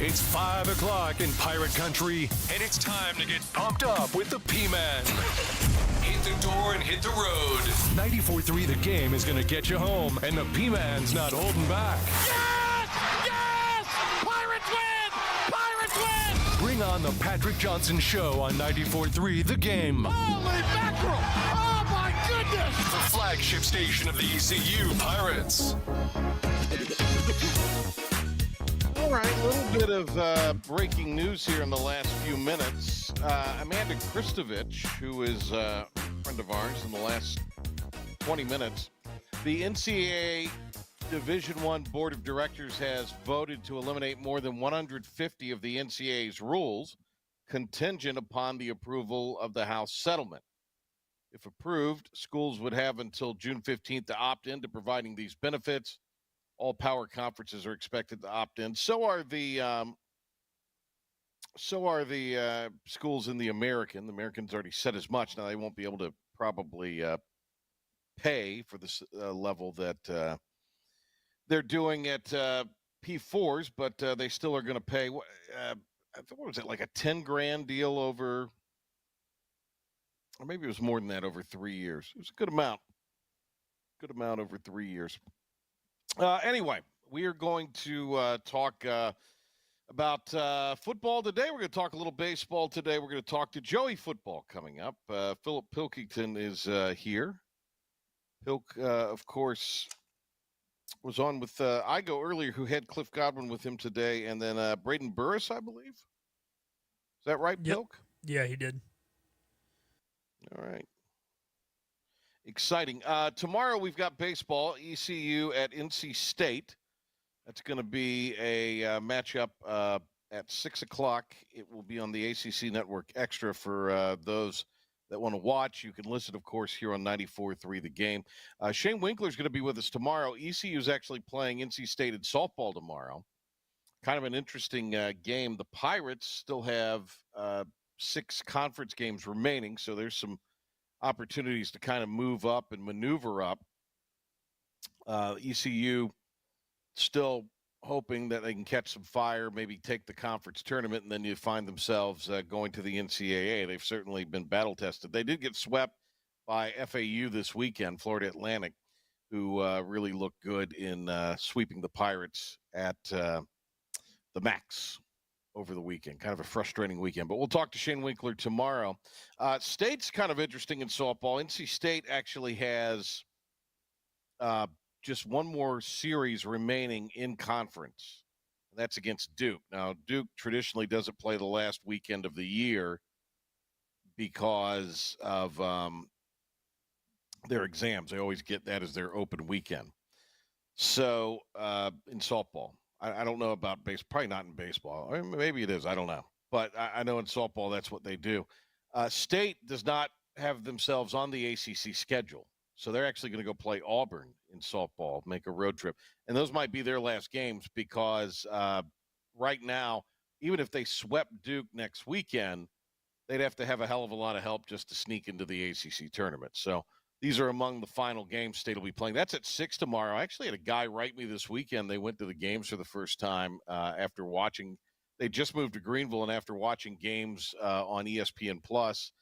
It's 5 o'clock in Pirate Country, and it's time to get pumped up with the P-Man. Hit the door and hit the road. 94.3 The Game is going to get you home, and the P-Man's not holding back. Yes! Yes! Pirates win! Pirates win! Bring on the Patrick Johnson Show on 94.3 The Game. Holy mackerel! Oh, my goodness! The flagship station of the ECU Pirates. All right, a little bit of breaking news here in the last few minutes. Amanda Kristovich, who is a friend of ours in the last 20 minutes, the NCAA Division I Board of Directors has voted to eliminate more than 150 of the NCAA's rules, contingent upon the approval of the House settlement. If approved, schools would have until June 15th to opt in to providing these benefits. All power conferences are expected to opt in. So are the schools in the American. The American's already said as much. Now they won't be able to probably pay for this level that they're doing at P4s, but they still are going to pay. What was it, like a $10,000 deal over, or maybe it was more than that, over 3 years. It was a good amount. Good amount over 3 years. Anyway, we are going to talk about football today. We're going to talk a little baseball today. We're going to talk to Joey Football coming up. Philip Pilkington is here. Pilk, of course, was on with Igo earlier, who had Cliff Godwin with him today, and then Braden Burris, I believe. Is that right, Yep. Pilk? Yeah, he did. All right. Exciting. Tomorrow we've got baseball, ECU at NC State. That's going to be a matchup at 6 o'clock. It will be on the ACC Network Extra for those that want to watch. You can listen, of course, here on 94.3 The Game. Shane Winkler is going to be with us tomorrow. ECU is actually playing NC State in softball tomorrow. Kind of an interesting game. The Pirates still have 6 conference games remaining, so there's some opportunities to kind of move up and maneuver up. ECU still hoping that they can catch some fire, maybe take the conference tournament, and then you find themselves going to the NCAA. They've certainly been battle tested. They did get swept by FAU this weekend, Florida Atlantic, who really looked good in sweeping the Pirates at the Max over the weekend. Kind of a frustrating weekend, but we'll talk to Shane Winkler tomorrow. State's kind of interesting in softball. NC State actually has just one more series remaining in conference. That's against Duke. Now, Duke traditionally doesn't play the last weekend of the year because of their exams. They always get that as their open weekend. So in softball, I don't know about baseball. Probably not in baseball. Or maybe it is. I don't know. But I know in softball that's what they do. State does not have themselves on the ACC schedule. So they're actually going to go play Auburn in softball, make a road trip. And those might be their last games because right now, even if they swept Duke next weekend, they'd have to have a hell of a lot of help just to sneak into the ACC tournament. So these are among the final games State will be playing. That's at 6 tomorrow. I actually had a guy write me this weekend. They went to the games for the first time after watching. They just moved to Greenville, and after watching games on ESPN Plus,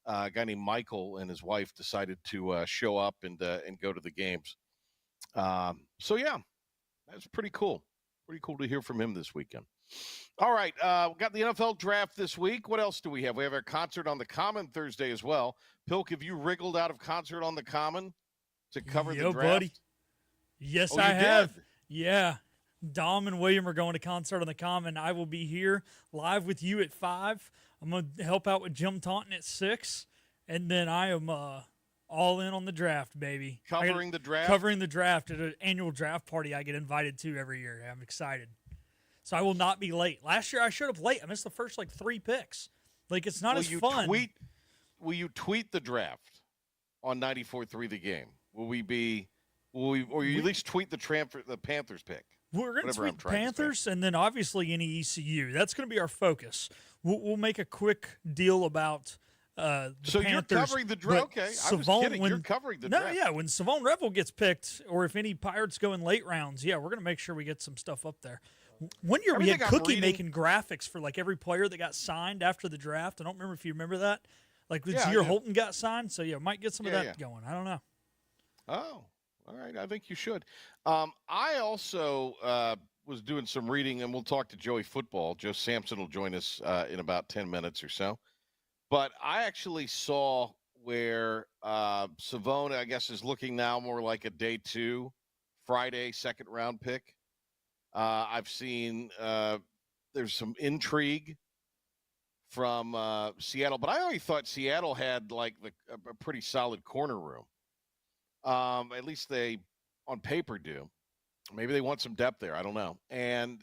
a guy named Michael and his wife decided to show up and go to the games. So, yeah, that's pretty cool. Pretty cool to hear from him this weekend. All right, we got the NFL draft this week. What else do we have? We have our concert on the Common Thursday as well. Pilk, have you wriggled out of concert on the Common to cover the draft? Buddy. Yes, I have. Yeah. Dom and William are going to concert on the Common. I will be here live with you at 5. I'm going to help out with Jim Taunton at 6. And then I am all in on the draft, baby. Covering the draft? Covering the draft at an annual draft party I get invited to every year. I'm excited. So I will not be late. Last year I showed up late. I missed the first 3 picks. It's not as fun. Will you tweet the draft on 94.3 The Game? Or you at least tweet the Panthers pick? We're going to tweet Panthers and then obviously any ECU. That's going to be our focus. We'll make a quick deal about the so Panthers. You're covering the draft? Okay, I was kidding. You're covering the draft. No, yeah, when Savon Revel gets picked or if any Pirates go in late rounds, yeah, we're going to make sure we get some stuff up there. One year we had Everything I'm Cookie reading- making graphics for like every player that got signed after the draft. I don't remember if you remember that. Like this Yeah, I year do. Holton got signed, so yeah, might get some of Yeah, that going. I don't know. Oh, all right. I think you should. I also was doing some reading, and we'll talk to Joey Football. Joe Sampson will join us in about 10 minutes or so. But I actually saw where Savona, I guess, is looking now more like a day 2, Friday, second round pick. I've seen there's some intrigue from Seattle, but I always thought Seattle had like a pretty solid corner room. At least they, on paper, do. Maybe they want some depth there. I don't know. And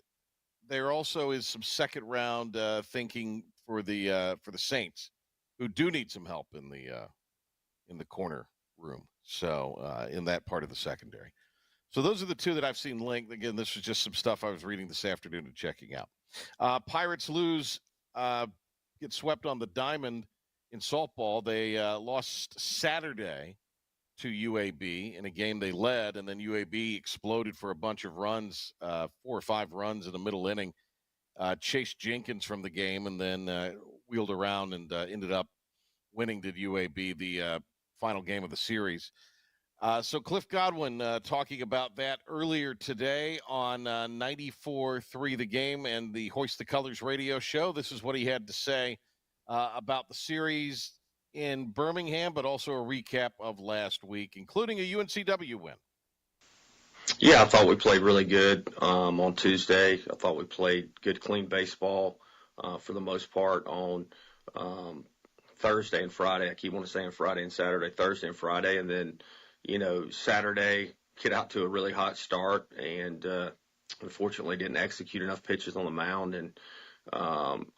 there also is some second round thinking for the Saints, who do need some help in the corner room. So in that part of the secondary. So those are the two that I've seen linked. Again, this was just some stuff I was reading this afternoon and checking out. Pirates lose, get swept on the diamond in softball. They lost Saturday to UAB in a game they led, and then UAB exploded for a bunch of runs, 4 or 5 runs in the middle inning, chased Jenkins from the game, and then wheeled around and ended up winning to UAB the final game of the series. So Cliff Godwin talking about that earlier today on 94.3 The Game and the Hoist the Colors radio show. This is what he had to say about the series in Birmingham, but also a recap of last week, including a UNCW win. Yeah, I thought we played really good on Tuesday. I thought we played good, clean baseball for the most part on Thursday and Friday. I keep wanting to say on Friday and Saturday, Thursday and Friday. And then, Saturday, get out to a really hot start and unfortunately didn't execute enough pitches on the mound. And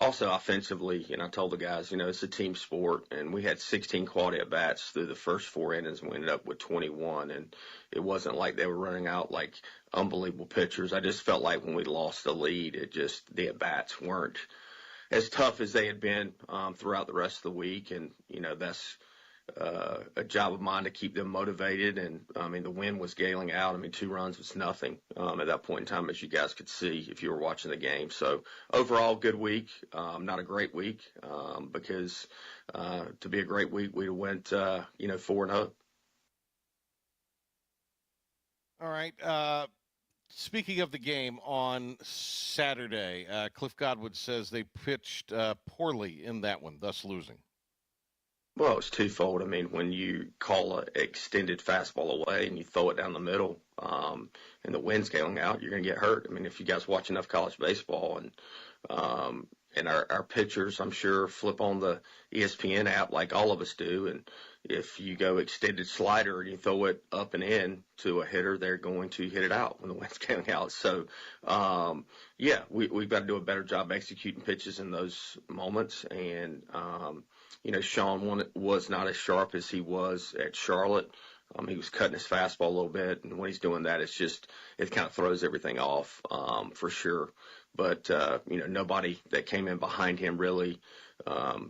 also offensively, I told the guys, it's a team sport, and we had 16 quality at bats through the first 4 innings, and we ended up with 21. And it wasn't like they were running out like unbelievable pitchers. I just felt like when we lost the lead, the at bats weren't as tough as they had been throughout the rest of the week. And that's a job of mine to keep them motivated. And the wind was galing out. 2 runs was nothing at that point in time, as you guys could see if you were watching the game. So overall, good week. Not a great week because to be a great week, we went 4-0. All right. Speaking of the game on Saturday, Cliff Godwin says they pitched poorly in that one, thus losing. Well, it's twofold. When you call an extended fastball away and you throw it down the middle and the wind's going out, you're going to get hurt. If you guys watch enough college baseball and our pitchers, I'm sure, flip on the ESPN app like all of us do. And if you go extended slider and you throw it up and in to a hitter, they're going to hit it out when the wind's going out. So, we've got to do a better job executing pitches in those moments. And, Sean was not as sharp as he was at Charlotte. He was cutting his fastball a little bit, and when he's doing that, it kind of throws everything off for sure. But, nobody that came in behind him really.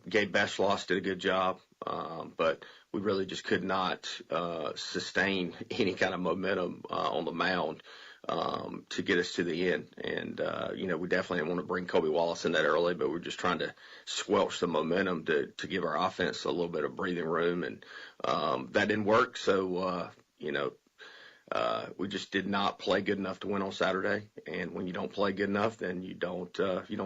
Gabe Beschloss did a good job, but we really just could not sustain any kind of momentum on the mound to get us to the end. And, we definitely didn't want to bring Kobe Wallace in that early, but we're just trying to squelch the momentum to give our offense a little bit of breathing room. And that didn't work. So, we just did not play good enough to win on Saturday. And when you don't play good enough, then you don't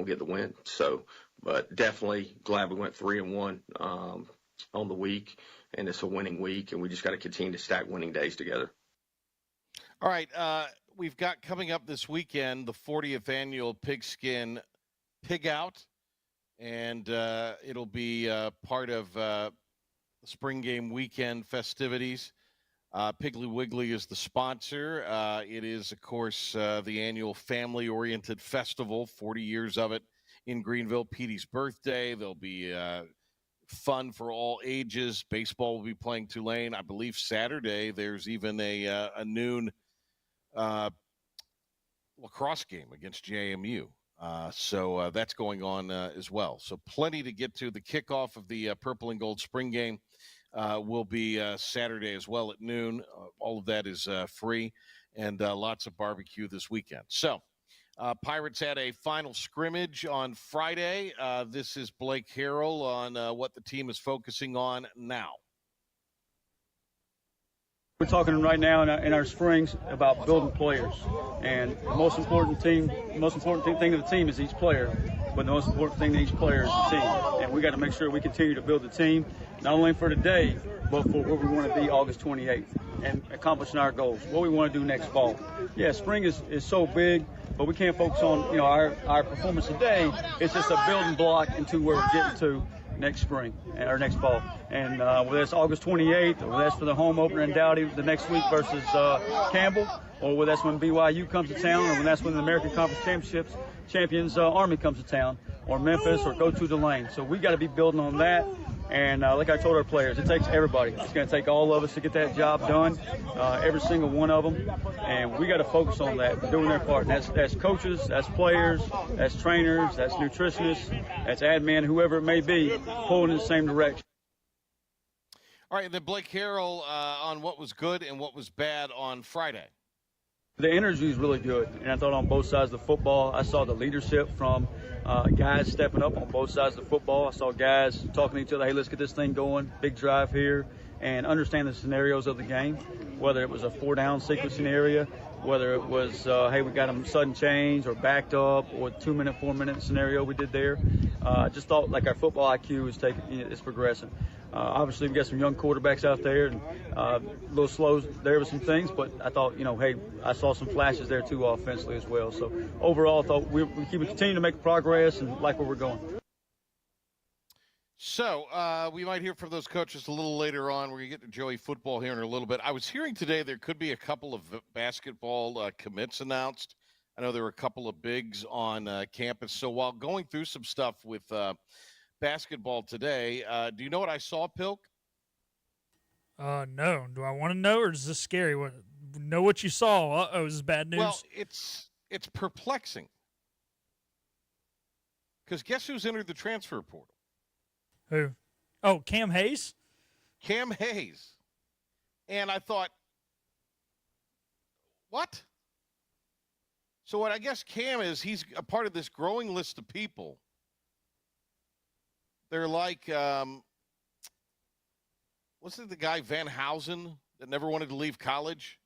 get the win. So, but definitely glad we went 3-1 on the week, and it's a winning week, and we just got to continue to stack winning days together. All right. We've got coming up this weekend the 40th annual Pigskin Pig Out, and it'll be part of the spring game weekend festivities. Piggly Wiggly is the sponsor. It is, of course, the annual family-oriented festival, 40 years of it in Greenville. Petey's birthday. There'll be fun for all ages. Baseball will be playing Tulane. I believe Saturday there's even a noon lacrosse game against JMU. So that's going on as well. So plenty to get to. The kickoff of the Purple and Gold Spring Game will be Saturday as well at noon. All of that is free, and lots of barbecue this weekend. So Pirates had a final scrimmage on Friday. This is Blake Harrell on what the team is focusing on now. We're talking right now in our springs about building players, and the most important thing of the team is each player, but the most important thing to each player is the team. And we got to make sure we continue to build the team, not only for today, but for where we want to be August 28th and accomplishing our goals, what we want to do next fall. Yeah, spring is so big, but we can't focus on our performance today. It's just a building block into where we're getting to next spring or next fall. And whether it's August 28th or whether that's for the home opener in Dowdy the next week versus Campbell, or whether that's when BYU comes to town, or when that's when the American Conference champions Army comes to town, or Memphis, or go to Delane. So we got to be building on that. And like I told our players, it takes everybody. It's going to take all of us to get that job done, every single one of them. And we got to focus on that, doing their part. And that's coaches, that's players, that's trainers, that's nutritionists, that's admin, whoever it may be, pulling in the same direction. All right, and then Blake Harrell on what was good and what was bad on Friday. The energy is really good, and I thought on both sides of the football, I saw the leadership from guys stepping up on both sides of the football. I saw guys talking to each other, hey, let's get this thing going, big drive here, and understand the scenarios of the game, whether it was a 4-down sequencing area, whether it was, hey, we got them sudden change or backed up, or 2-minute, 4-minute scenario we did there. I just thought like our football IQ is progressing. Obviously, we've got some young quarterbacks out there, and a little slow there with some things, but I thought, hey, I saw some flashes there too offensively as well. So overall, I thought we continue to make progress and like where we're going. So we might hear from those coaches a little later on. We're going to get to Joey football here in a little bit. I was hearing today there could be a couple of basketball commits announced. I know there were a couple of bigs on campus. So while going through some stuff with basketball today, do you know what I saw, Pilk? No. Do I want to know, or is this scary? Know what you saw? Uh-oh, is this bad news? Well, it's perplexing. Because guess who's entered the transfer portal? Who? Oh, Cam Hayes? Cam Hayes. And I thought, what? So what I guess Cam is, he's a part of this growing list of people. They're like, what's it, the guy Van Housen that never wanted to leave college?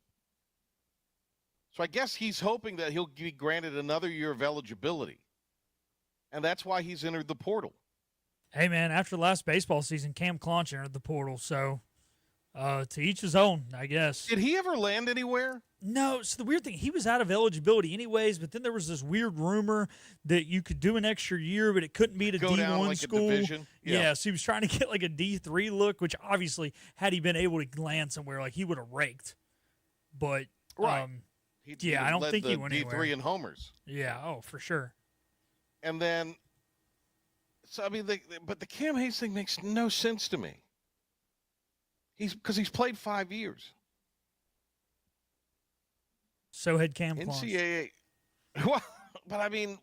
So I guess he's hoping that he'll be granted another year of eligibility. And that's why he's entered the portal. Hey, man, after last baseball season, Cam Clonch entered the portal. So to each his own, I guess. Did he ever land anywhere? No. So the weird thing, he was out of eligibility anyways, but then there was this weird rumor that you could do an extra year, but it couldn't be at a D1 like school. A division. Yeah, so he was trying to get like a D3 look, which obviously, had he been able to land somewhere, like he would have raked. But, right. I don't think he went anywhere. D3 in homers. Yeah, for sure. And then, so I mean, but the Cam Hayes thing makes no sense to me. Because he's played 5 years. So had Cam Clonch. NCAA. Well, but I mean,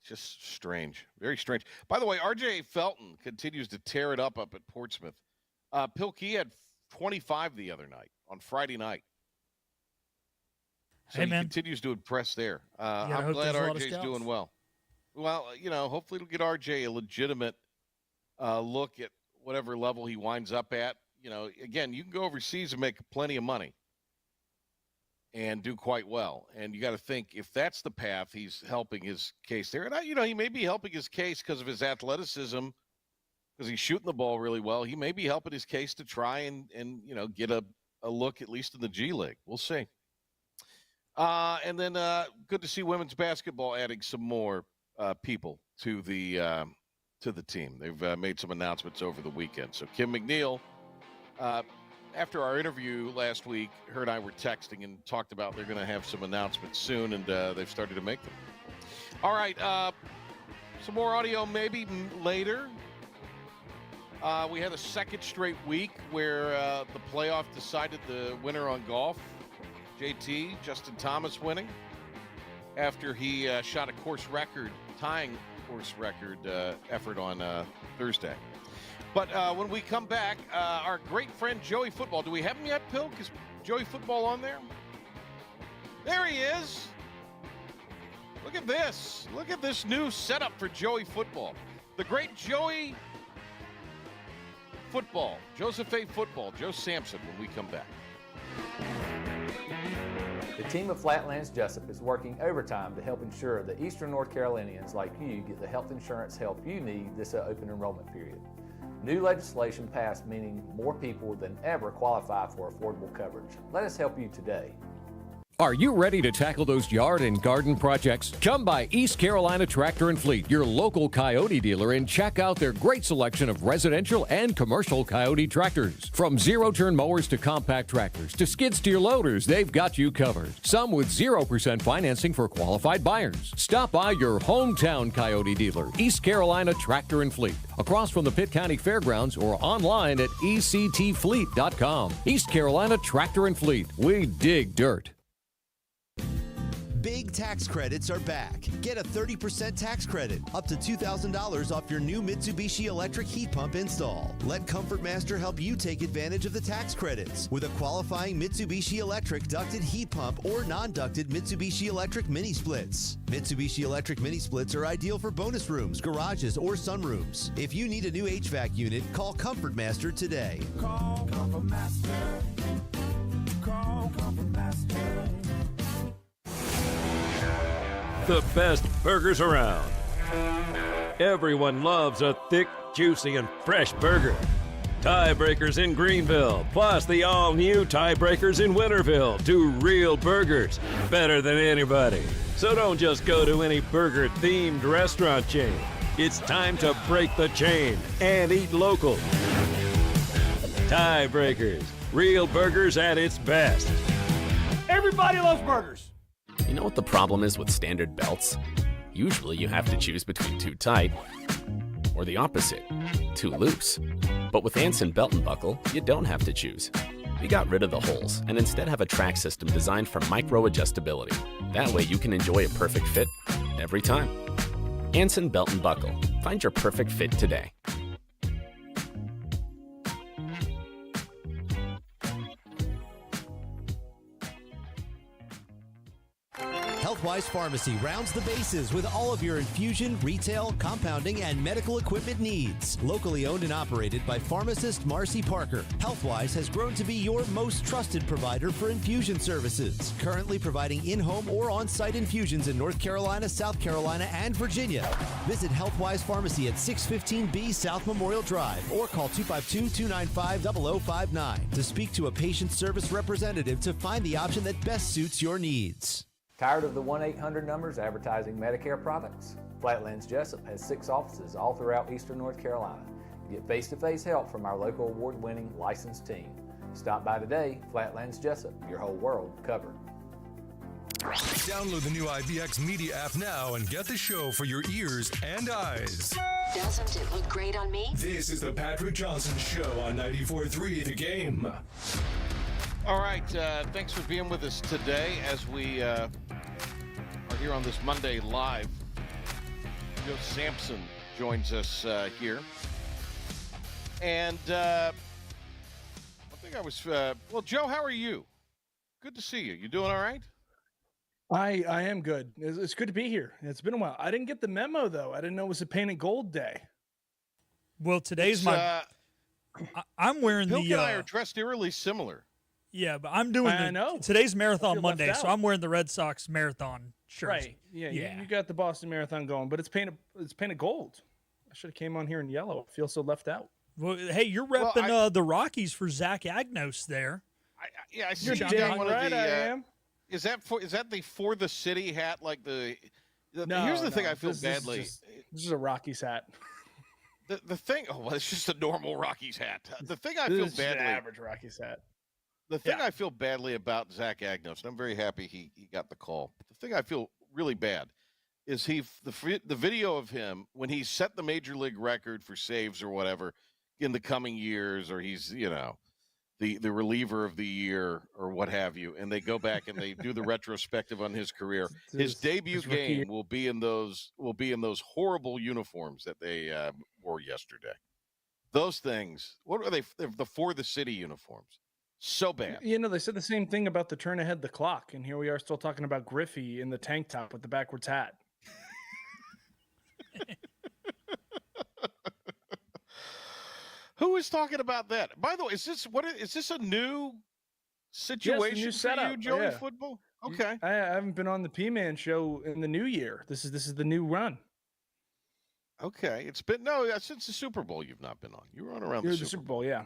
just strange. Very strange. By the way, R.J. Felton continues to tear it up at Portsmouth. Pilkey had 25 the other night, on Friday night. So hey, he man. continues to impress there. I'm glad RJ's doing well. Well, hopefully it'll get RJ a legitimate look at whatever level he winds up at. Again, you can go overseas and make plenty of money and do quite well. And you got to think, if that's the path, he's helping his case there. And, he may be helping his case because of his athleticism, because he's shooting the ball really well. He may be helping his case to try and get a look at least in the G League. We'll see. And then good to see women's basketball adding some more people to the team. They've made some announcements over the weekend. So Kim McNeil, after our interview last week, her and I were texting and talked about they're going to have some announcements soon, and they've started to make them. All right, some more audio maybe later. We had a second straight week where the playoff decided the winner on golf. JT, Justin Thomas, winning after he shot a tying course record effort on Thursday. But when we come back, our great friend Joey Football. Do we have him yet, Pilk? Is Joey Football on there? There he is. Look at this. Look at this new setup for Joey football. The great Joey football. Joseph A. football. Joe Sampson when we come back. The team of Flatlands Jessup is working overtime to help ensure that Eastern North Carolinians like you get the health insurance help you need this open enrollment period. New legislation passed, meaning more people than ever qualify for affordable coverage. Let us help you today. Are you ready to tackle those yard and garden projects? Come by East Carolina Tractor and Fleet, your local Coyote dealer, and check out their great selection of residential and commercial Coyote tractors. From zero-turn mowers to compact tractors to skid steer loaders, they've got you covered. Some with 0% financing for qualified buyers. Stop by your hometown Coyote dealer, East Carolina Tractor and Fleet, across from the Pitt County Fairgrounds or online at ectfleet.com. East Carolina Tractor and Fleet. We dig dirt. Big tax credits are back. Get a 30% tax credit, up to $2,000 off your new Mitsubishi electric heat pump install. Let Comfort Master help you take advantage of the tax credits with a qualifying Mitsubishi electric ducted heat pump or non-ducted Mitsubishi electric mini splits. Mitsubishi electric mini splits are ideal for bonus rooms, garages, or sunrooms. If you need a new HVAC unit, call Comfort Master today. Call Comfort Master. Call Comfort Master. The best burgers around. Everyone loves a thick, juicy, and fresh burger. Tiebreakers in Greenville, plus the all-new Tiebreakers in Winterville. Two real burgers, better than anybody. So don't just go to any burger-themed restaurant chain. It's time to break the chain and eat local. Tiebreakers, real burgers at its best. Everybody loves burgers. You know what the problem is with standard belts? Usually you have to choose between too tight or the opposite, too loose. But with Anson Belt and Buckle, you don't have to choose. We got rid of the holes and instead have a track system designed for micro adjustability. That way you can enjoy a perfect fit every time. Anson Belt and Buckle. Find your perfect fit today. Healthwise Pharmacy rounds the bases with all of your infusion, retail, compounding, and medical equipment needs. Locally owned and operated by pharmacist Marcy Parker, Healthwise has grown to be your most trusted provider for infusion services. Currently providing in-home or on-site infusions in North Carolina, South Carolina, and Virginia. Visit Healthwise Pharmacy at 615B South Memorial Drive or call 252-295-0059 to speak to a patient service representative to find the option that best suits your needs. Tired of the 1-800 numbers advertising Medicare products? Flatlands Jessup has 6 offices all throughout Eastern North Carolina. Get face-to-face help from our local award-winning licensed team. Stop by today. Flatlands Jessup, your whole world covered. Download the new IBX Media app now and get the show for your ears and eyes. Doesn't it look great on me? This is the Patrick Johnson Show on 94.3 The Game. All right, thanks for being with us today as we are here on this Monday live. Joe Sampson joins us here. And I think I was, well, Joe, how are you? Good to see you. You doing all right? I am good. It's good to be here. It's been a while. I didn't get the memo, though. I didn't know it was a painted gold day. Well, today's I'm wearing Pilk and I are dressed eerily similar. Yeah, but I'm doing today's Marathon Monday, so I'm wearing the Red Sox Marathon shirt. Right. Yeah. You got the Boston Marathon going, but it's painted gold. I should have came on here in yellow. I feel so left out. Well, hey, you're repping the Rockies for Zach Agnos there. I see you're you damn got one right of the, I am. Is that the For the City hat? Like the no, here's the thing I feel badly. This is a Rockies hat. The thing, it's just a normal Rockies hat. The thing I feel badly, an average Rockies hat. The thing I feel badly about Zach Agnos, and I'm very happy he got the call. But the thing I feel really bad is the video of him when he set the major league record for saves or whatever in the coming years, or he's the reliever of the year or what have you, and they go back and they do the retrospective on his career. His debut game will be in those horrible uniforms that they wore yesterday. Those things, what are they? They're the For the City uniforms. So bad. You know, they said the same thing about the turn ahead the clock, and here we are still talking about Griffey in the tank top with the backwards hat. Who is talking about that? By the way, is this a new situation new for setup. you, Joey Yeah. Football? Okay. I haven't been on the P-Man show in the new year. This is the new run. Okay. It's been since the Super Bowl you've not been on. You were on around You're the Super Bowl. Bowl, yeah.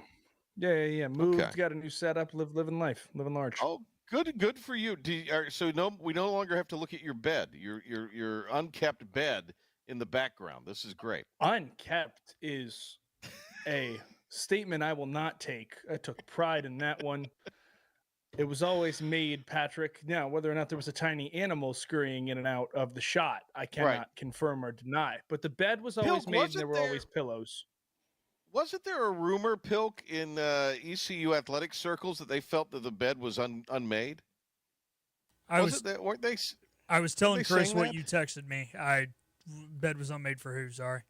Yeah. Moved, Okay. got a new setup, living life, living large. Oh, good for you. We no longer have to look at your bed. Your unkept bed in the background. This is great. Unkept is a statement I will not take. I took pride in that one. It was always made, Patrick. Now, whether or not there was a tiny animal scurrying in and out of the shot, I cannot confirm or deny. But the bed was always Pilk, made, and there were always pillows. Wasn't there a rumor, Pilk, in ECU athletic circles that they felt that the bed was unmade? I was Weren't they? I was telling they Chris saying what that? you texted me. Bed was unmade for who? Sorry.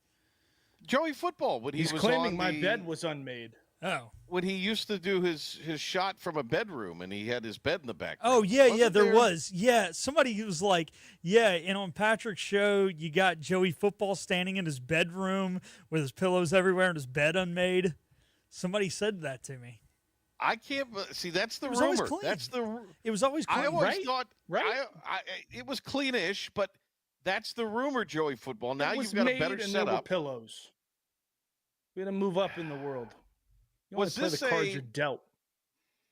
Joey Football when He's was claiming on my the- bed was unmade. Oh. When he used to do his shot from a bedroom and he had his bed in the back. Oh yeah, Wasn't there was. Yeah, somebody was like, yeah, and on Patrick's show, you got Joey Football standing in his bedroom with his pillows everywhere and his bed unmade. Somebody said that to me. I can't see. That's the It was always rumor. clean. That's the. It was always clean. I always right? thought. Right. It was cleanish, but that's the rumor, Joey Football. Now It was you've got a made better and there were setup. pillows. We had to move up in the world. You Was only play this the cards a- you're dealt.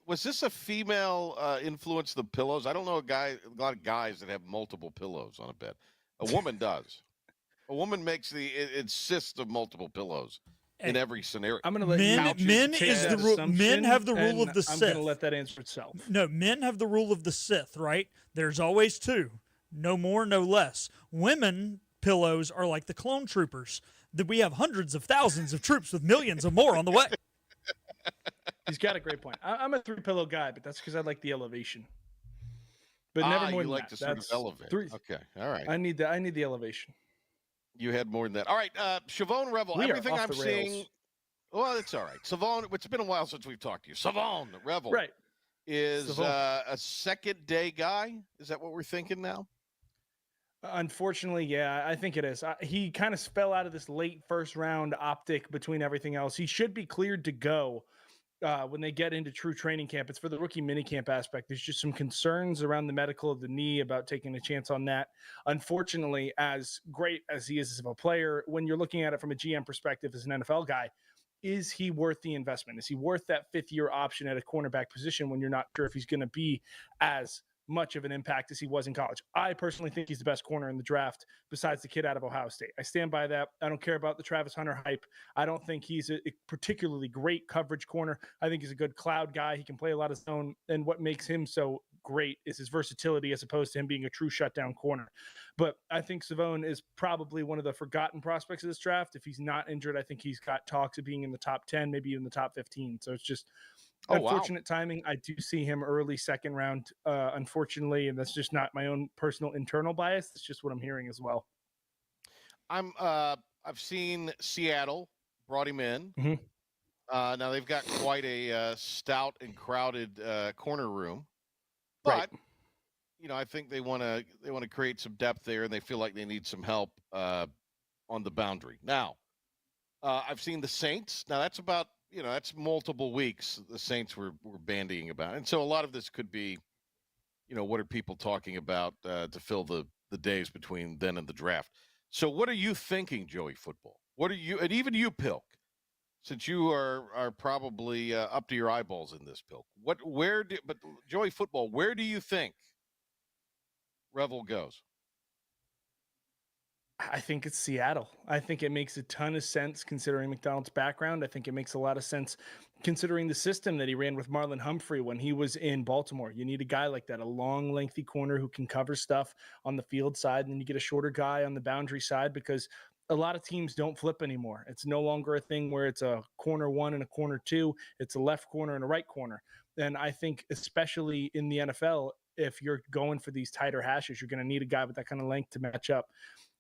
Was this a female influence? The pillows. I don't know a lot of guys that have multiple pillows on a bed. A woman does. A woman makes it insists of multiple pillows in every scenario. I'm going to let Men you take is that the rule. Men assumption, have the rule and of the I'm Sith. going to let that answer itself. No, men have the rule of the Sith, right? There's always two. No more, no less. Women pillows are like the clone troopers. That we have hundreds of thousands of troops with millions of more on the way. He's got a great point. I'm a three-pillow guy, but that's because I like the elevation. But never more you than like that. to sort of That's elevate. three- Okay, all right. I need the elevation. You had more than that. All right, Siobhan Revel. We are Everything off I'm the seeing. rails. Well, it's all right. Siobhan, it's been a while since we've talked to you. Siobhan Revel. Right. Is Siobhan. a second day guy? Is that what we're thinking now? Unfortunately, yeah, I think it is. He kind of fell out of this late first round optic between everything else. He should be cleared to go when they get into true training camp. It's for the rookie minicamp aspect. There's just some concerns around the medical of the knee about taking a chance on that. Unfortunately, as great as he is as a player, when you're looking at it from a GM perspective as an NFL guy, is he worth the investment? Is he worth that fifth-year option at a cornerback position when you're not sure if he's going to be as much of an impact as he was in college? I personally think he's the best corner in the draft besides the kid out of Ohio State. I stand by that. I don't care about the Travis Hunter hype. I don't think he's a particularly great coverage corner. I think he's a good cloud guy. He can play a lot of zone, and what makes him so great is his versatility as opposed to him being a true shutdown corner. But I think Savone is probably one of the forgotten prospects of this draft. If he's not injured, I think he's got talks of being in the top 10, maybe even the top 15. So it's just unfortunate timing. I do see him early second round, unfortunately, and that's just not my own personal internal bias. It's just what I'm hearing as well. I've seen Seattle brought him in. Mhm. Now they've got quite a stout and crowded corner room, but I think they want to create some depth there, and they feel like they need some help on the boundary. Now, I've seen the Saints. Now that's about that's multiple weeks. The Saints were bandying about, and so a lot of this could be, what are people talking about to fill the days between then and the draft. So what are you thinking, Joey Football? What are you, and even you, Pilk, since you are probably up to your eyeballs in this, Pilk? But Joey Football, where do you think Revel goes? I think it's Seattle. I think it makes a ton of sense considering McDonald's background. I think it makes a lot of sense considering the system that he ran with Marlon Humphrey when he was in Baltimore. You need a guy like that, a long, lengthy corner who can cover stuff on the field side, and then you get a shorter guy on the boundary side because a lot of teams don't flip anymore. It's no longer a thing where it's a corner one and a corner two. It's a left corner and a right corner. And I think especially in the NFL, if you're going for these tighter hashes, you're going to need a guy with that kind of length to match up.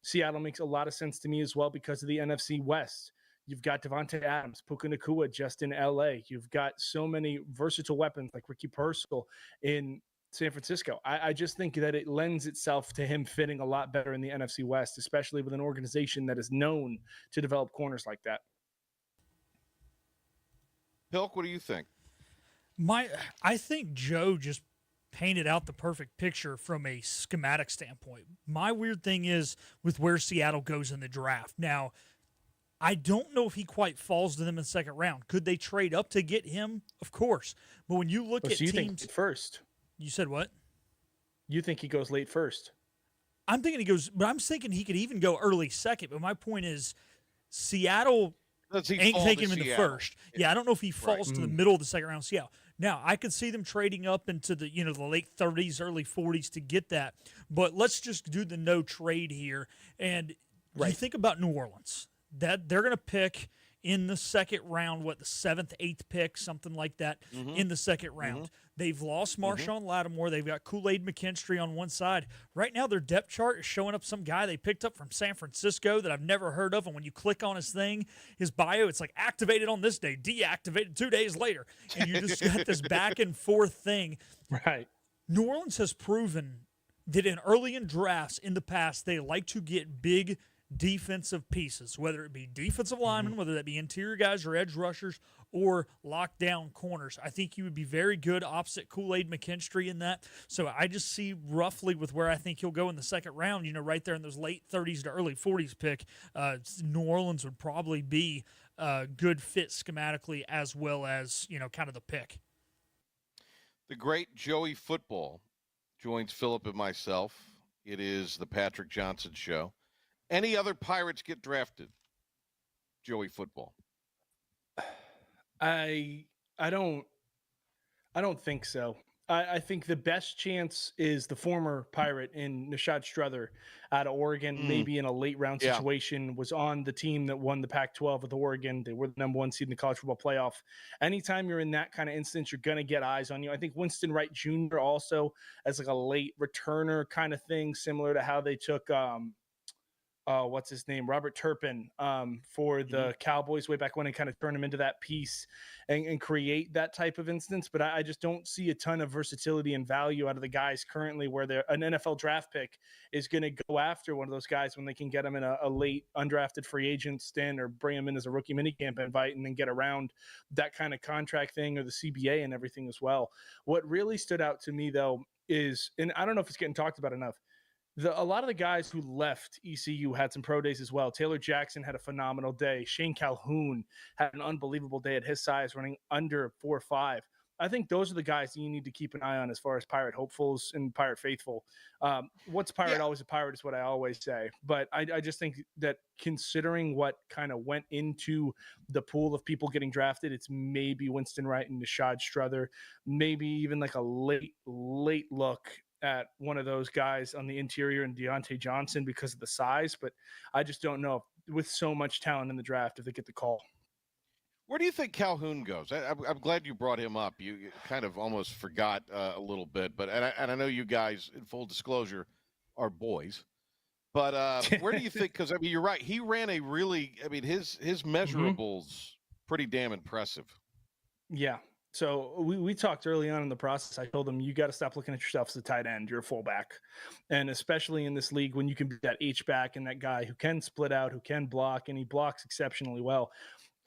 Seattle makes a lot of sense to me as well because of the NFC West. You've got Devontae Adams, Puka Nacua just in LA. You've got so many versatile weapons like Ricky Purcell in San Francisco. I just think that it lends itself to him fitting a lot better in the NFC West, especially with an organization that is known to develop corners like that. Pilk, what do you think? I think Joe just painted out the perfect picture from a schematic standpoint. My weird thing is with where Seattle goes in the draft. Now, I don't know if he quite falls to them in the second round. Could they trade up to get him? Of course. But when you look at you teams think first. You said what? You think he goes late first? I'm thinking he goes, but I'm thinking he could even go early second. But my point is, Seattle ain't taking him in the first. Yeah, I don't know if he falls to the middle of the second round. Seattle. Now, I could see them trading up into the the late 30s, early 40s to get that. But let's just do the no trade here. And you think about New Orleans. That they're going to pick in the second round, the 7th, 8th pick, something like that, in the second round. They've lost Marshawn Lattimore. They've got Kool-Aid McKinstry on one side. Right now, their depth chart is showing up some guy they picked up from San Francisco that I've never heard of. And when you click on his thing, his bio, it's like activated on this day, deactivated 2 days later. And you just got this back and forth thing. Right. New Orleans has proven that early in drafts in the past, they like to get big defensive pieces, whether it be defensive linemen, whether that be interior guys or edge rushers or lockdown corners. I think you would be very good opposite Kool-Aid McKinstry in that. So I just see roughly with where I think he'll go in the second round, right there in those late 30s to early 40s pick, New Orleans would probably be a good fit schematically as well as, kind of the pick. The great Joey Football joins Philip and myself. It is the Patrick Johnson Show. Any other Pirates get drafted? Joey Football. I don't think so. I think the best chance is the former Pirate in Nishad Strother out of Oregon, maybe in a late round situation, was on the team that won the Pac-12 with Oregon. They were the number 1 seed in the college football playoff. Anytime you're in that kind of instance, you're going to get eyes on you. I think Winston Wright Jr. also as like a late returner kind of thing, similar to how they took what's his name? Robert Turpin for the Cowboys way back when, and kind of turn him into that piece and create that type of instance. But I just don't see a ton of versatility and value out of the guys currently where an NFL draft pick is going to go after one of those guys when they can get him in a late undrafted free agent stint or bring him in as a rookie minicamp invite and then get around that kind of contract thing or the CBA and everything as well. What really stood out to me though is, and I don't know if it's getting talked about enough, a lot of the guys who left ECU had some pro days as well. Taylor Jackson had a phenomenal day. Shane Calhoun had an unbelievable day at his size, running under 4.5. I think those are the guys that you need to keep an eye on as far as Pirate hopefuls and Pirate faithful. What's Pirate always a Pirate is what I always say. But I just think that considering what kind of went into the pool of people getting drafted, it's maybe Winston Wright and Nishad Strother, maybe even like a late look at one of those guys on the interior and Deontay Johnson because of the size. But I just don't know if, with so much talent in the draft, if they get the call. Where do you think Calhoun goes? I'm glad you brought him up. You kind of almost forgot a little bit, but and I know you guys, in full disclosure, are boys. But where do you think? Because I mean, you're right. He ran a really. I mean, his measurables pretty damn impressive. Yeah. So we talked early on in the process. I told him, you got to stop looking at yourself as a tight end. You're a fullback. And especially in this league, when you can be that H-back and that guy who can split out, who can block, and he blocks exceptionally well.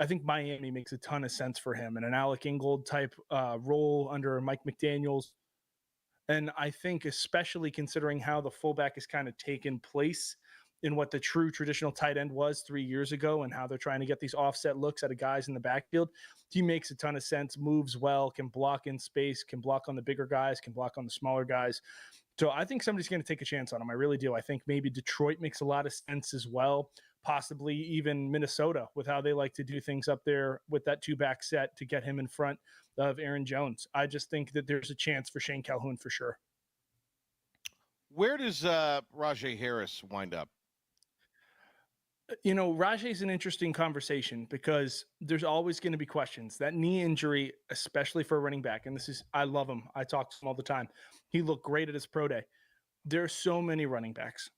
I think Miami makes a ton of sense for him in an Alec Ingold type role under Mike McDaniels. And I think especially considering how the fullback has kind of taken place in what the true traditional tight end was 3 years ago and how they're trying to get these offset looks out of guys in the backfield, he makes a ton of sense, moves well, can block in space, can block on the bigger guys, can block on the smaller guys. So I think somebody's going to take a chance on him. I really do. I think maybe Detroit makes a lot of sense as well, possibly even Minnesota with how they like to do things up there with that 2-back set to get him in front of Aaron Jones. I just think that there's a chance for Shane Calhoun for sure. Where does Rajay Harris wind up? You know, Rajay's an interesting conversation because there's always going to be questions. That knee injury, especially for a running back, and I love him. I talk to him all the time. He looked great at his pro day. There are so many running backs.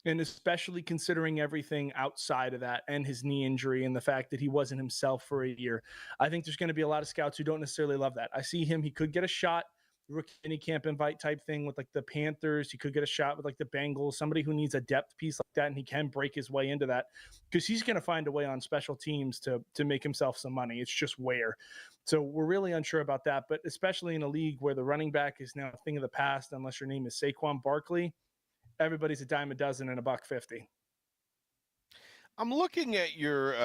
And especially considering everything outside of that and his knee injury and the fact that he wasn't himself for a year, I think there's going to be a lot of scouts who don't necessarily love that. I see him. He could get a shot, rookie mini camp invite type thing with like the Panthers. He could get a shot with like the Bengals, somebody who needs a depth piece like that. And he can break his way into that because he's going to find a way on special teams to make himself some money. It's just where. So we're really unsure about that. But especially in a league where the running back is now a thing of the past, unless your name is Saquon Barkley, everybody's a dime a dozen and $1.50. I'm looking at your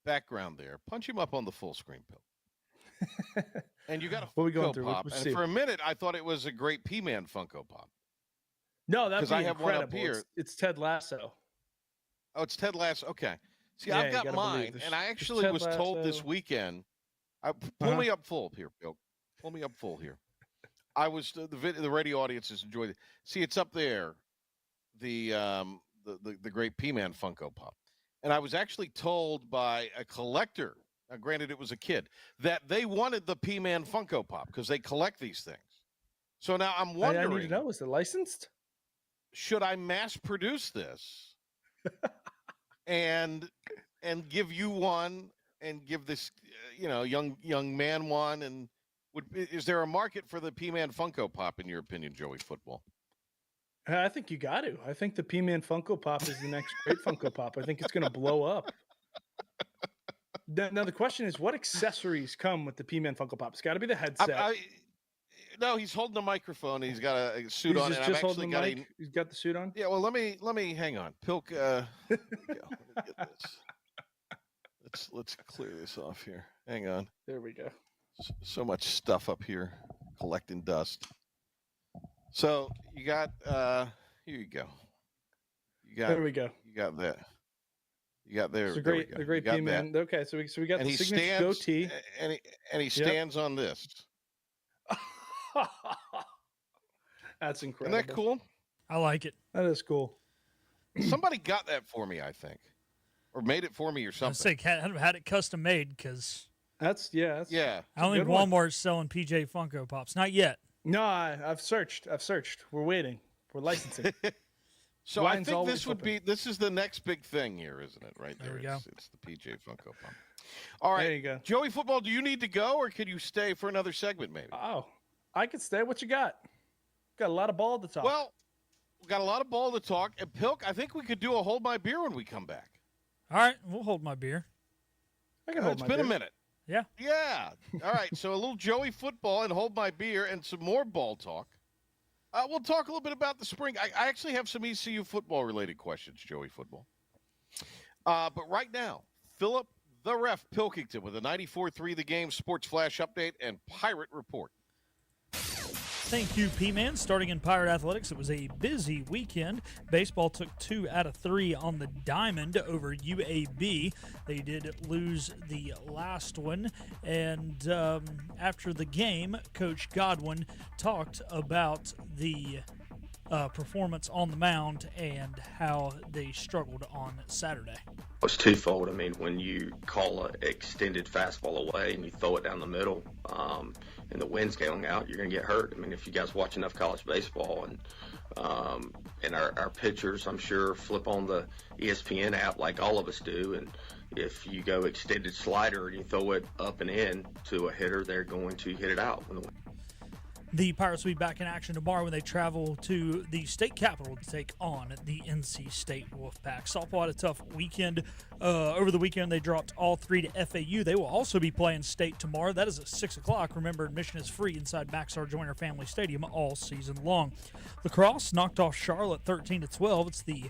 background there. Punch him up on the full screen, Bill. And you got a Funko Pop. And for a minute, I thought it was a great P-Man Funko Pop. No, that's I have one up here. It's Ted Lasso. Oh, it's Ted Lasso. Okay. See, I've got mine, and I actually was told this weekend. Pull me up full here, Bill. Pull me up full here. I was the radio audiences enjoyed it. See, it's up there. The great P-Man Funko Pop. And I was actually told by a collector, granted it was a kid, that they wanted the P-Man Funko Pop because they collect these things. So now I'm wondering, I need to know, is it licensed? Should I mass produce this and give you one and give this young man one? And is there a market for the P-Man Funko Pop in your opinion, Joey Football? I think you got to. I think the P-Man Funko Pop is the next great Funko Pop. I think it's going to blow up. Now, the question is, what accessories come with the P-Man Funko Pop? It's got to be the headset. No, he's holding a microphone. He's got a suit on. He's just holding the mic? He's got the suit on? Yeah, well, let me hang on. Pilk, let me get this. Let's clear this off here. Hang on. There we go. So much stuff up here collecting dust. So you got here you go. There we go. You got that. You got there. The great P-Man. Okay, so we got the signature goatee. And he stands on this. That's incredible. Isn't that cool? I like it. That is cool. Somebody got that for me, I think, or made it for me or something. I say had it custom made because that's I don't think Walmart's selling PJ Funko Pops. Not yet. No, I've searched. We're waiting. We're licensing. So I think this is the next big thing here, isn't it? Right there. We go. It's the PJ Funko Pop. All right. There you go. Joey Football, do you need to go or can you stay for another segment maybe? Oh, I could stay. What you got? Got a lot of ball to talk. Well, we got a lot of ball to talk. And Pilk, I think we could do a Hold My Beer when we come back. All right, we'll hold my beer. I can hold my beer. It's been a minute. Yeah. Yeah. All right. So a little Joey Football and Hold My Beer and some more ball talk. We'll talk a little bit about the spring. I actually have some ECU football-related questions, Joey Football. But right now, Philip the Ref Pilkington with a 94.3 The Game Sports Flash update and Pirate Report. Thank you, P-Man. Starting in Pirate Athletics, it was a busy weekend. Baseball took 2 out of 3 on the diamond over UAB. They did lose the last one. And after the game, Coach Godwin talked about the performance on the mound and how they struggled on Saturday. It's twofold. I mean, when you call an extended fastball away and you throw it down the middle, and the wind's going out, you're going to get hurt. I mean, if you guys watch enough college baseball and our pitchers, I'm sure, flip on the ESPN app like all of us do, and if you go extended slider and you throw it up and in to a hitter, they're going to hit it out. The Pirates will be back in action tomorrow when they travel to the state capital to take on the NC State Wolfpack. Softball had a tough weekend. Over the weekend, they dropped all 3 to FAU. They will also be playing state tomorrow. That is at 6 o'clock. Remember, admission is free inside Maxar Joyner Family Stadium all season long. Lacrosse knocked off Charlotte 13-12. It's the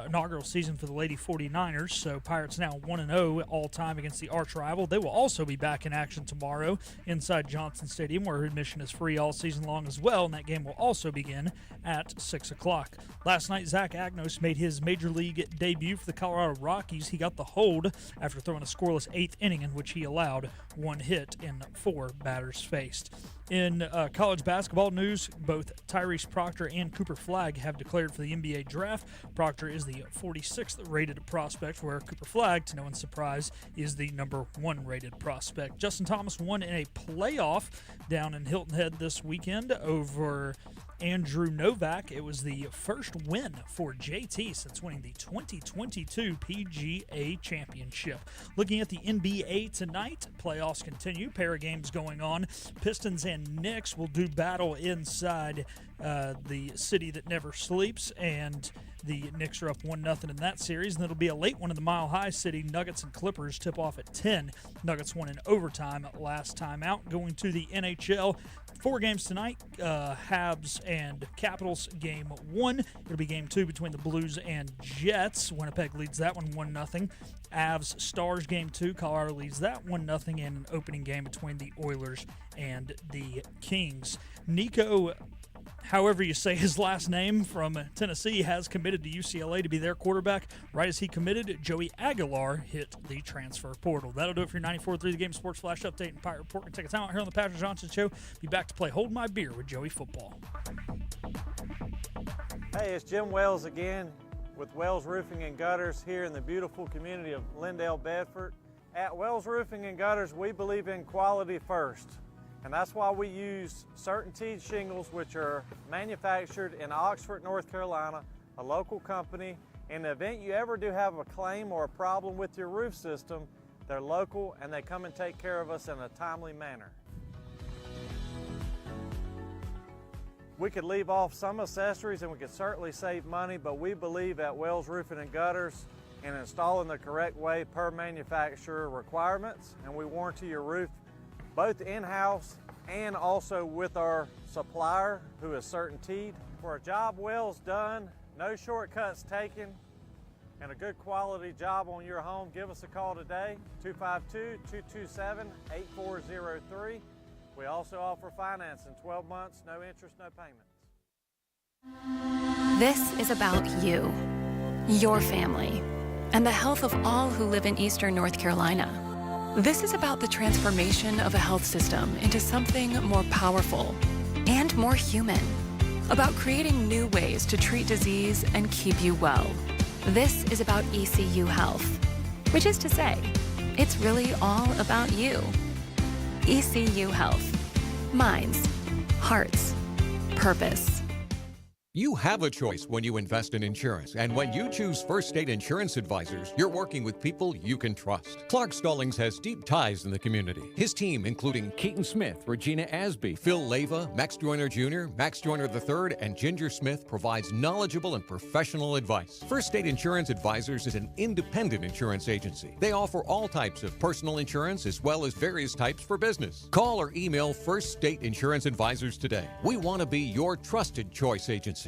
inaugural season for the Lady 49ers, so Pirates now 1-0 all-time against the arch rival. They will also be back in action tomorrow inside Johnson Stadium, where admission is free all season long as well, and that game will also begin at 6 o'clock. Last night, Zach Agnos made his Major League debut for the Colorado Rockies. He got the hold after throwing a scoreless 8th inning in which he allowed 1 hit in 4 batters faced. In college basketball news, both Tyrese Proctor and Cooper Flagg have declared for the NBA draft. Proctor is the 46th rated prospect, where Cooper Flagg, to no one's surprise, is the number 1 rated prospect. Justin Thomas won in a playoff down in Hilton Head this weekend over Andrew Novak. It was the first win for JT since winning the 2022 PGA Championship. Looking at the NBA tonight, playoffs continue. Pair of games going on. Pistons and Knicks will do battle inside the city that never sleeps, and the Knicks are up 1-0 in that series, and it'll be a late one in the Mile High City. Nuggets and Clippers tip off at 10. Nuggets won in overtime last time out. Going to the NHL, 4 games tonight. Habs and Capitals, game 1. It'll be game 2 between the Blues and Jets. Winnipeg leads that one 1-0. Avs Stars, game 2. Colorado leads that 1-0, and an opening game between the Oilers and the Kings. Nico, however you say his last name, from Tennessee, has committed to UCLA to be their quarterback. Right as he committed, Joey Aguilar hit the transfer portal. That'll do it for your 94.3 The Game Sports Flash Update and Pirate Report. We're going to take a time out here on the Patrick Johnson Show. Be back to play Hold My Beer with Joey Football. Hey, it's Jim Wells again with Wells Roofing and Gutters here in the beautiful community of Lindale, Bedford. At Wells Roofing and Gutters, we believe in quality first. And that's why we use CertainTeed shingles, which are manufactured in Oxford, North Carolina, a local company. In the event you ever do have a claim or a problem with your roof system, they're local and they come and take care of us in a timely manner. We could leave off some accessories and we could certainly save money, but we believe at Wells Roofing and Gutters in installing the correct way per manufacturer requirements, and we warranty your roof both in-house and also with our supplier, who is CertainTeed. For a job well done, no shortcuts taken, and a good quality job on your home, give us a call today, 252-227-8403. We also offer financing, 12 months, no interest, no payments. This is about you, your family, and the health of all who live in Eastern North Carolina. This is about the transformation of a health system into something more powerful and more human. About creating new ways to treat disease and keep you well. This is about ECU Health, which is to say, it's really all about you. ECU Health. Minds, hearts, purpose. You have a choice when you invest in insurance, and when you choose First State Insurance Advisors, you're working with people you can trust. Clark Stallings has deep ties in the community. His team, including Keaton Smith, Regina Asby, Phil Leyva, Max Joyner Jr., Max Joyner III, and Ginger Smith, provides knowledgeable and professional advice. First State Insurance Advisors is an independent insurance agency. They offer all types of personal insurance as well as various types for business. Call or email First State Insurance Advisors today. We want to be your trusted choice agency.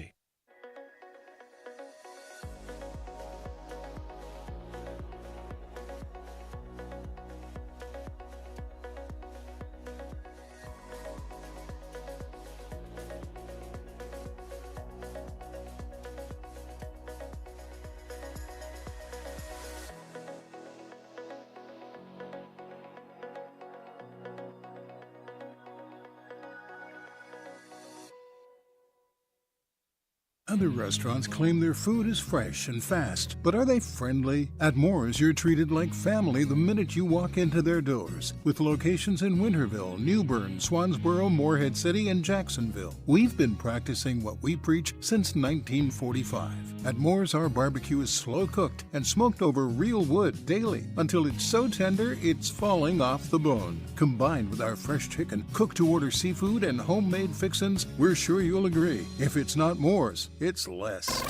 Other restaurants claim their food is fresh and fast, but are they friendly? At Moore's, you're treated like family the minute you walk into their doors. With locations in Winterville, New Bern, Swansboro, Morehead City, and Jacksonville. We've been practicing what we preach since 1945. At Moore's, our barbecue is slow cooked and smoked over real wood daily until it's so tender it's falling off the bone. Combined with our fresh chicken, cooked-to-order seafood, and homemade fixins, we're sure you'll agree. If it's not Moore's, it's less.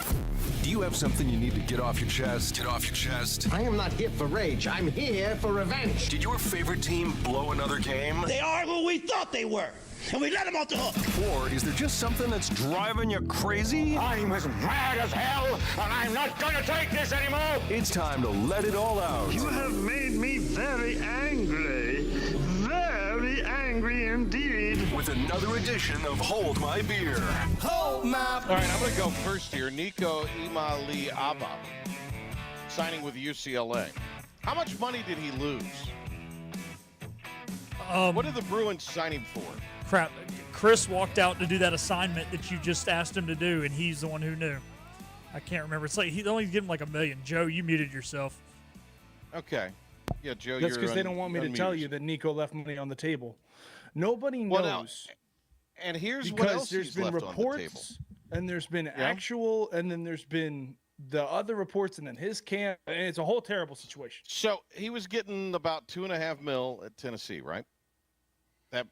Do you have something you need to get off your chest? Get off your chest. I am not here for rage. I'm here for revenge. Did your favorite team blow another game? They are who we thought they were, and we let them off the hook. Or is there just something that's driving you crazy? I'm as mad as hell, and I'm not going to take this anymore. It's time to let it all out. You have made me very angry. Very angry indeed. With another edition of Hold My Beer. Hold my... All right, I'm going to go first here. Nico Imaliaba, signing with UCLA. How much money did he lose? What did the Bruins sign him for? Crap. Chris walked out to do that assignment that you just asked him to do, and he's the one who knew. I can't remember. It's like he only give him like $1 million. Joe, you muted yourself. Okay. Yeah, Joe, That's because they don't want me to tell you that Nico left money on the table. Nobody knows. And here's because what else there's he's been left reports, on the table. and there's been actual, and then there's been the other reports, and then his camp, and it's a whole terrible situation. So he was getting about $2.5 million at Tennessee, right?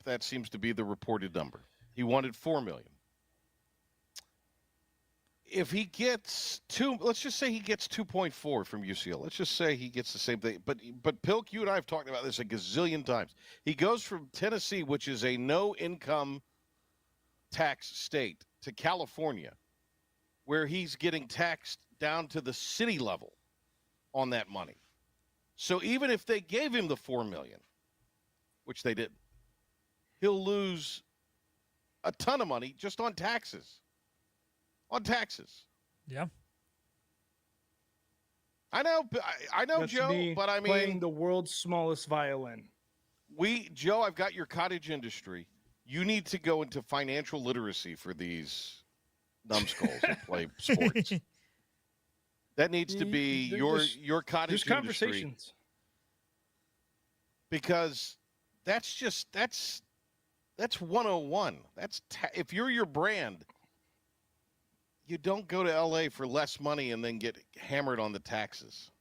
That seems to be the reported number. He wanted $4 million. If he gets let's just say he gets 2.4 from UCLA. Let's just say he gets the same thing. But Pilk, you and I have talked about this a gazillion times. He goes from Tennessee, which is a no-income tax state, to California, where he's getting taxed down to the city level on that money. So even if they gave him the $4 million, which they didn't, he'll lose a ton of money just on taxes. On taxes. Yeah. I know, That's Joe, me but I mean, playing the world's smallest violin. Joe, I've got your cottage industry. You need to go into financial literacy for these numbskulls that play sports. That needs to be your cottage There's industry. conversations. Because that's 101. If you're your brand, you don't go to LA for less money and then get hammered on the taxes.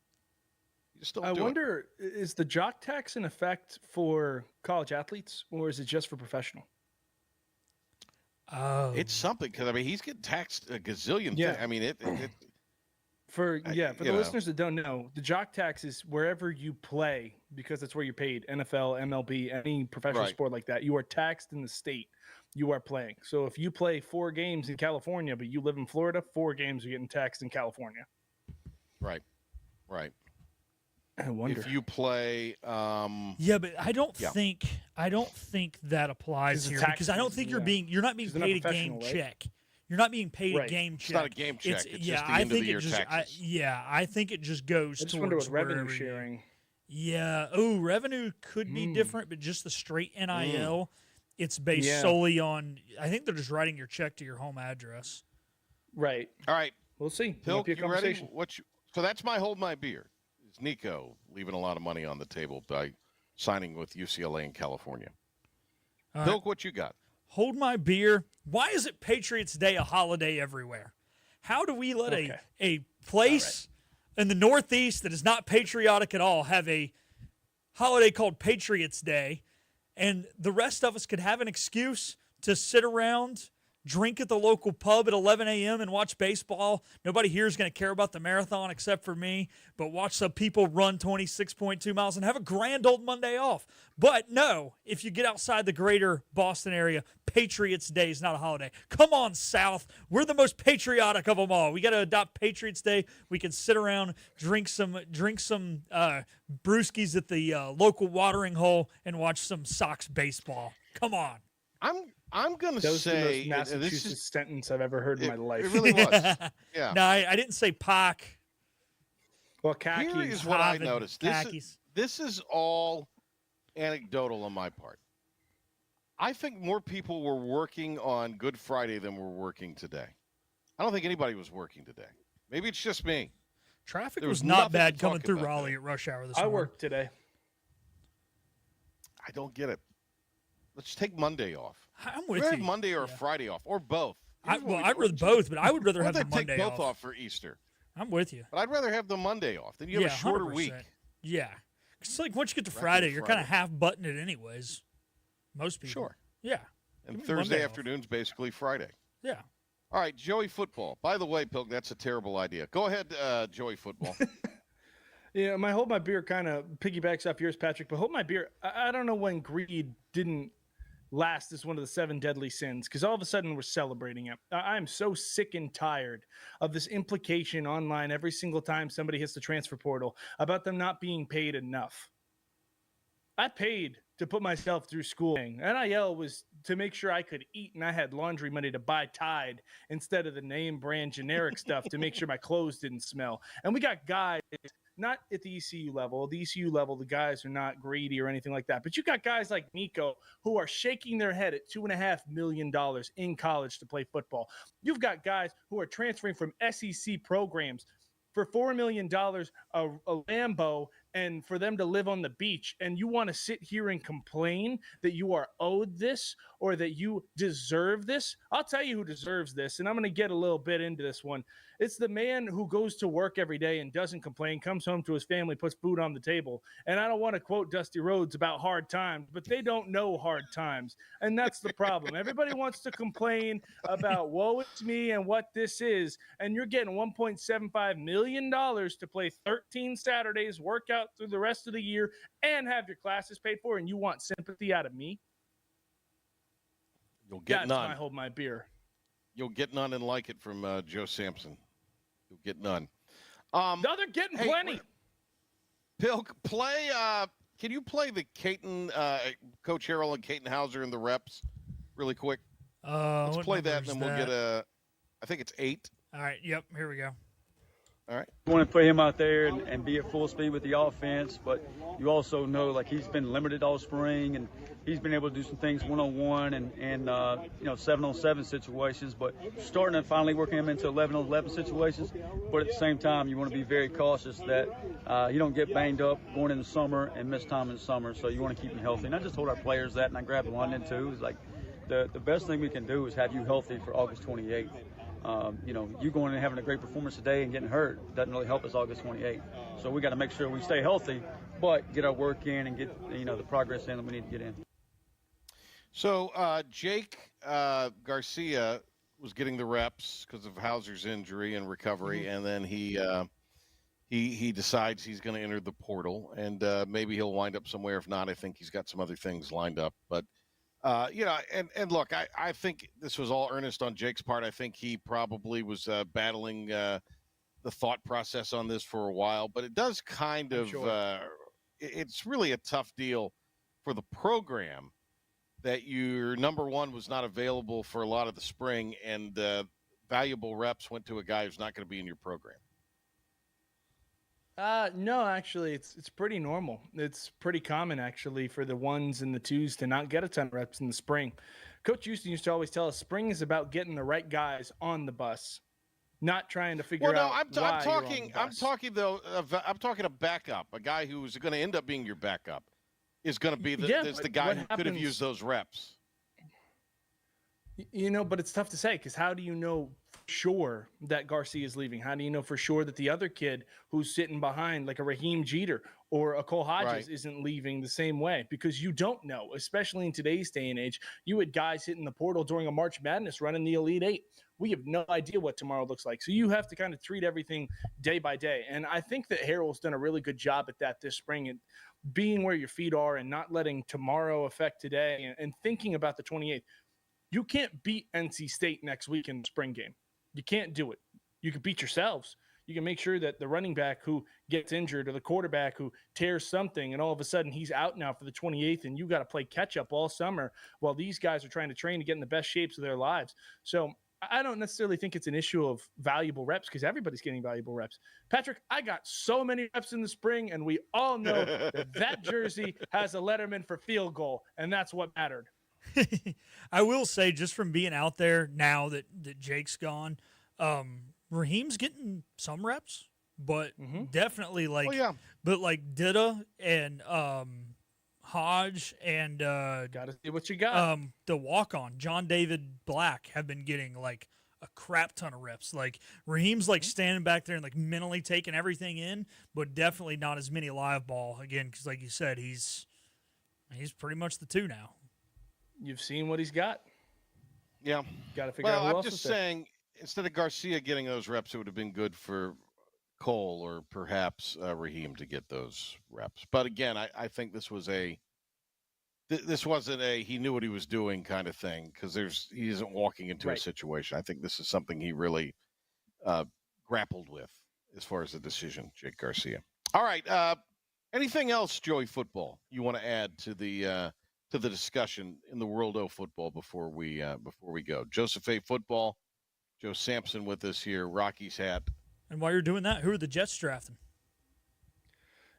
You just don't I do wonder, is the jock tax in effect for college athletes, or is it just for professional? Oh, it's something, because I mean he's getting taxed a gazillion. Yeah. I mean For the you know. listeners that don't know, the jock tax is wherever you play, because that's where you're paid. NFL, MLB, any professional Right. sport like that, you are taxed in the state you are playing. So if you play 4 games in California, but you live in Florida, 4 games are getting taxed in California. Right. I wonder if you play. Yeah, but I don't think that applies 'Cause the here, tax because I don't is- think yeah. you're not being 'Cause they're not paid a game professional, right? check. You're not being paid Right. a game It's check. not a game check. It's yeah, just the I end of think the it year just taxes. I think it just goes I just towards wonder what revenue wherever you- sharing. Yeah. Oh, revenue could be different, but just the straight NIL, it's based Yeah. solely on. I think they're just writing your check to your home address. Right. All right. We'll see. Pilk, Might be a you ready? conversation. So that's my hold my beer. It's Nico leaving a lot of money on the table by signing with UCLA in California. All Pilk, right. what you got? Hold my beer. Why is it Patriots Day a holiday everywhere? How do we let a place in the Northeast that is not patriotic at all have a holiday called Patriots Day, and the rest of us could have an excuse to sit around, drink at the local pub at 11 a.m. and watch baseball? Nobody here is going to care about the marathon except for me, but watch some people run 26.2 miles and have a grand old Monday off. But no, if you get outside the greater Boston area, Patriots Day is not a holiday. Come on, South. We're the most patriotic of them all. We got to adopt Patriots Day. We can sit around, drink some brewskis at the local watering hole and watch some Sox baseball. Come on. I'm going to That was the say most Massachusetts sentence I've ever heard in my life. It really was. Yeah. No, I didn't say Pac. Well, khakis. Here is what I Harvard noticed. khakis. This is all anecdotal on my part. I think more people were working on Good Friday than were working today. I don't think anybody was working today. Maybe it's just me. Traffic There was was not nothing bad to coming talk through about Raleigh today. at rush hour this I morning. worked today. I don't get it. Let's take Monday off. I'm with We'd have you. Monday or Friday off, or both. I'd rather both, but I would rather Or have they the take Monday both off. off for Easter. I'm with you. But I'd rather have the Monday off. Then you have a shorter 100%. week. Yeah. It's like once you get to Record Friday, you're kind Friday. of half buttoned it anyways. Most people. Sure. Yeah. And Give me Monday Thursday off. afternoon's basically Friday. Yeah. All right, Joey Football. By the way, Pilk, that's a terrible idea. Go ahead, Joey Football. Yeah, my hold my beer kind of piggybacks off yours, Patrick. But hold my beer. I don't know when greed didn't last as one of the 7 deadly sins, because all of a sudden we're celebrating it. I'm so sick and tired of this implication online every single time somebody hits the transfer portal about them not being paid enough. I paid to put myself through schooling. NIL was to make sure I could eat, and I had laundry money to buy Tide instead of the name brand generic stuff to make sure my clothes didn't smell. And we got guys not at the ECU level. The ECU level, the guys are not greedy or anything like that. But you got guys like Nico who are shaking their head at $2.5 million in college to play football. You've got guys who are transferring from SEC programs for $4 million a Lambo and for them to live on the beach, and you want to sit here and complain that you are owed this or that you deserve this? I'll tell you who deserves this, and I'm going to get a little bit into this one. It's the man who goes to work every day and doesn't complain, comes home to his family, puts food on the table. And I don't want to quote Dusty Rhodes about hard times, but they don't know hard times. And that's the problem. Everybody wants to complain about woe it's me and what this is. And you're getting $1.75 million to play 13 Saturdays, work out through the rest of the year, and have your classes paid for. And you want sympathy out of me? You'll get none. I hold my beer. You'll get none and like it from Joe Sampson. You'll get none. No, they're getting plenty. Bill, play. Can you play the Caton, Coach Harrell and Caton Hauser in the reps really quick? Let's play that, and then we'll get I think it's 8. All right. Yep. Here we go. All right. You want to put him out there and be at full speed with the offense, but you also know, like, he's been limited all spring, and he's been able to do some things one-on-one and 7-on-7 situations, but starting to finally working him into 11-on-11 situations. But at the same time, you want to be very cautious that you don't get banged up going in the summer and miss time in the summer. So you want to keep him healthy. And I just told our players that, and I grabbed London too. It's like the best thing we can do is have you healthy for August 28th. You going and having a great performance today and getting hurt doesn't really help us August 28th. So we got to make sure we stay healthy, but get our work in and get the progress in that we need to get in. So Jake Garcia was getting the reps because of Hauser's injury and recovery, and then he decides he's going to enter the portal, and maybe he'll wind up somewhere. If not, I think he's got some other things lined up. But and look, I think this was all earnest on Jake's part. I think he probably was battling the thought process on this for a while, but it does kind of it's really a tough deal for the program that your number one was not available for a lot of the spring, and valuable reps went to a guy who's not going to be in your program. No, actually, it's pretty normal. It's pretty common, actually, for the 1s and the 2s to not get a ton of reps in the spring. Coach Houston used to always tell us spring is about getting the right guys on the bus, not trying to figure out I'm talking a backup, a guy who's going to end up being your backup is going to be the guy who could have used those reps. But it's tough to say, because how do you know for sure that Garcia is leaving? How do you know for sure that the other kid who's sitting behind, like a Raheem Jeter or a Cole Hodges, isn't leaving the same way? Because you don't know, especially in today's day and age. You had guys hitting the portal during a March Madness run in the Elite Eight. We have no idea what tomorrow looks like. So you have to kind of treat everything day by day. And I think that Harrell's done a really good job at that this spring, and being where your feet are and not letting tomorrow affect today, and thinking about the 28th. You can't beat NC State next week in the spring game. You can't do it. You can beat yourselves. You can make sure that the running back who gets injured or the quarterback who tears something and all of a sudden he's out now for the 28th, and you got to play catch up all summer while these guys are trying to train to get in the best shapes of their lives. So I don't necessarily think it's an issue of valuable reps, because everybody's getting valuable reps. Patrick, I got so many reps in the spring, and we all know that jersey has a Letterman for field goal, and that's what mattered. I will say, just from being out there now that Jake's gone, Raheem's getting some reps, but definitely but like Dida and Hodge and gotta see what you got. The walk-on John David Black have been getting like a crap ton of reps. Like Raheem's like standing back there and like mentally taking everything in, but definitely not as many live ball again, because like you said, he's pretty much the 2 now. You've seen what he's got. Yeah. Got to figure out who else I'm just saying, instead of Garcia getting those reps, it would have been good for Cole or perhaps Raheem to get those reps. But again, I think this was this wasn't a he knew what he was doing kind of thing, because he isn't walking into a situation. I think this is something he really grappled with as far as the decision, Jake Garcia. All right. Anything else, Joey Football, you want to add to the discussion in the world of football before we go? Joseph A. Football, Joe Sampson with us here, Rocky's hat. And while you're doing that, who are the Jets drafting?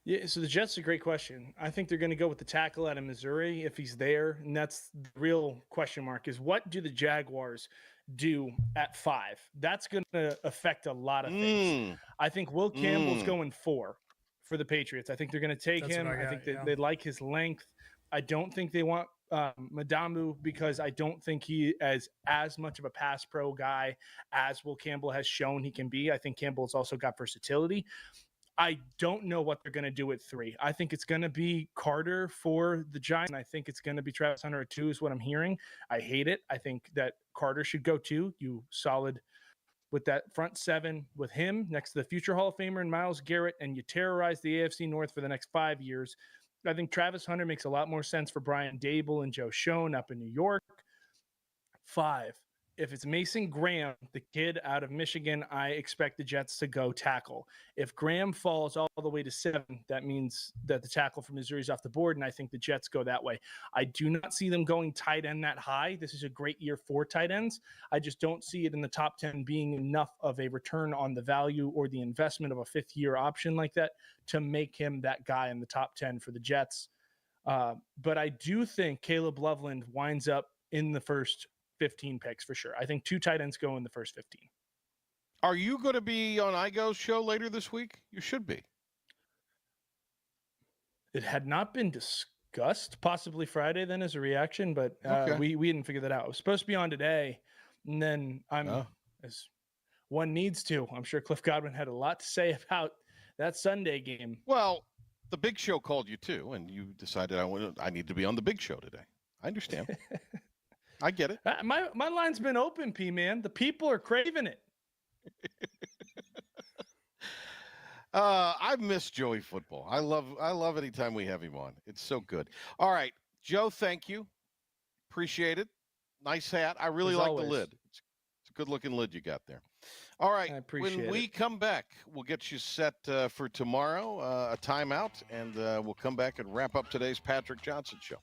Yeah, so the Jets are a great question. I think they're going to go with the tackle out of Missouri if he's there, and that's the real question mark is what do the Jaguars do at 5? That's going to affect a lot of things. I think Will Campbell's going 4 for the Patriots. I think they're going to take him. I think they like his length. I don't think they want Madamu because I don't think he is as much of a pass pro guy as Will Campbell has shown he can be. I think Campbell's also got versatility. I don't know what they're going to do at 3. I think it's going to be Carter for the Giants. And I think it's going to be Travis Hunter at 2 is what I'm hearing. I hate it. I think that Carter should go 2. You solid with that front 7 with him next to the future Hall of Famer and Myles Garrett, and you terrorize the AFC North for the next 5 years. I think Travis Hunter makes a lot more sense for Brian Dable and Joe Schoen up in New York. 5. If it's Mason Graham, the kid out of Michigan, I expect the Jets to go tackle. If Graham falls all the way to 7, that means that the tackle from Missouri is off the board, and I think the Jets go that way. I do not see them going tight end that high. This is a great year for tight ends. I just don't see it in the top 10 being enough of a return on the value or the investment of a 5th-year option like that to make him that guy in the top 10 for the Jets. But I do think Caleb Loveland winds up in the first 15 picks for sure. I think 2 tight ends go in the first 15. Are you going to be on Igo's show later this week? You should be. It had not been discussed, possibly Friday then as a reaction, but we didn't figure that out. It was supposed to be on today, and then as one needs to. I'm sure Cliff Godwin had a lot to say about that Sunday game. Well, the Big Show called you too, and you decided I need to be on the Big Show today. I understand. I get it. My line's been open, P-Man. The people are craving it. I miss Joey football. I love any time we have him on. It's so good. All right, Joe, thank you. Appreciate it. Nice hat. I really like the lid. It's a good-looking lid you got there. All right, when we come back, we'll get you set for tomorrow, a timeout, and we'll come back and wrap up today's Patrick Johnson Show.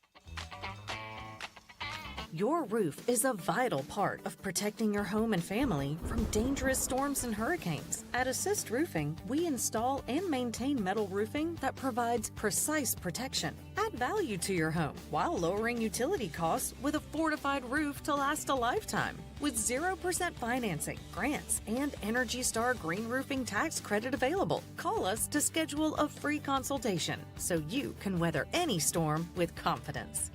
Your roof is a vital part of protecting your home and family from dangerous storms and hurricanes. At Assist Roofing, we install and maintain metal roofing that provides precise protection. Add value to your home while lowering utility costs with a fortified roof to last a lifetime. With 0% financing, grants, and Energy Star Green Roofing tax credit available. Call us to schedule a free consultation so you can weather any storm with confidence.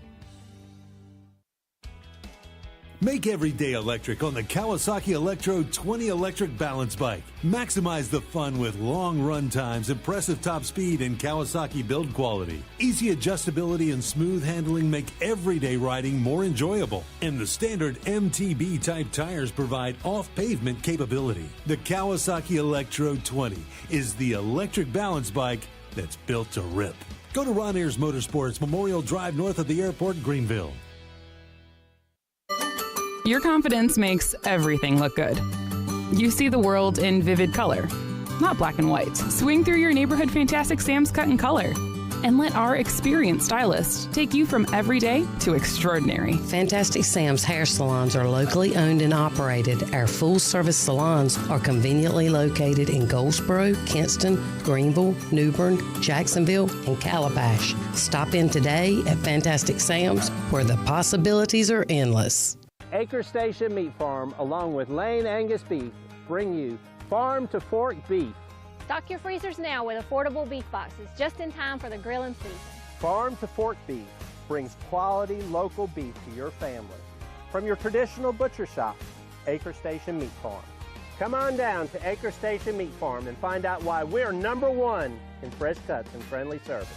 Make every day electric on the Kawasaki Electro 20 electric balance bike. Maximize the fun with long run times, impressive top speed, and Kawasaki build quality. Easy adjustability and smooth handling make everyday riding more enjoyable. And the standard MTB type tires provide off-pavement capability. The Kawasaki Electro 20 is the electric balance bike that's built to rip. Go to Ron Ayers Motorsports, Memorial Drive north of the airport, Greenville. Your confidence makes everything look good. You see the world in vivid color, not black and white. Swing through your neighborhood Fantastic Sam's cut in color. And let our experienced stylists take you from everyday to extraordinary. Fantastic Sam's hair salons are locally owned and operated. Our full-service salons are conveniently located in Goldsboro, Kinston, Greenville, New Bern, Jacksonville, and Calabash. Stop in today at Fantastic Sam's, where the possibilities are endless. Acre Station Meat Farm, along with Lane Angus Beef, bring you Farm to Fork Beef. Stock your freezers now with affordable beef boxes, just in time for the grilling season. Farm to Fork Beef brings quality local beef to your family. From your traditional butcher shop, Acre Station Meat Farm. Come on down to Acre Station Meat Farm and find out why we're #1 in fresh cuts and friendly service.